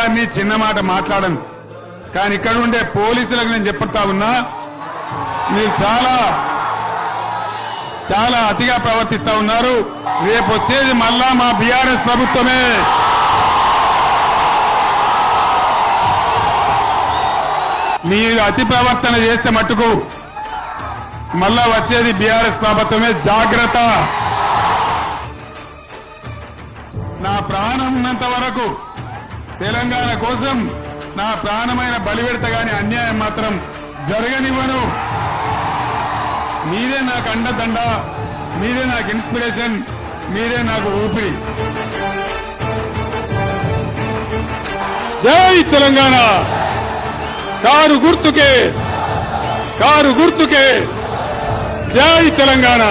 పెద్దవాడిని చిన్న మాట మాట్లాడను. కానీ ఇక్కడ ఉండే పోలీసులకు నేను చెప్తా ఉన్నా, మీరు చాలా అతిగా ప్రవర్తిస్తా ఉన్నారు. రేపు వచ్చేది మళ్ళా మా బీఆర్ఎస్ ప్రభుత్వమే. మీరు అతి ప్రవర్తన చేస్తే మట్టుకు మళ్ళా వచ్చేది బీఆర్ఎస్ ప్రభుత్వమే. జాగ్రత్త. నా ప్రాణం ఉన్నంత వరకు తెలంగాణ కోసం నా ప్రాణమైన బలిపెడత గాని అన్యాయం మాత్రం జరగనివ్వను. మీరే నాకు అండదండ, మీరే నాకు ఇన్స్పిరేషన్, మీరే నాకు ఊపిరి. జై తెలంగాణ. కారు గుర్తుకే, కారు గుర్తుకే. జై తెలంగాణ.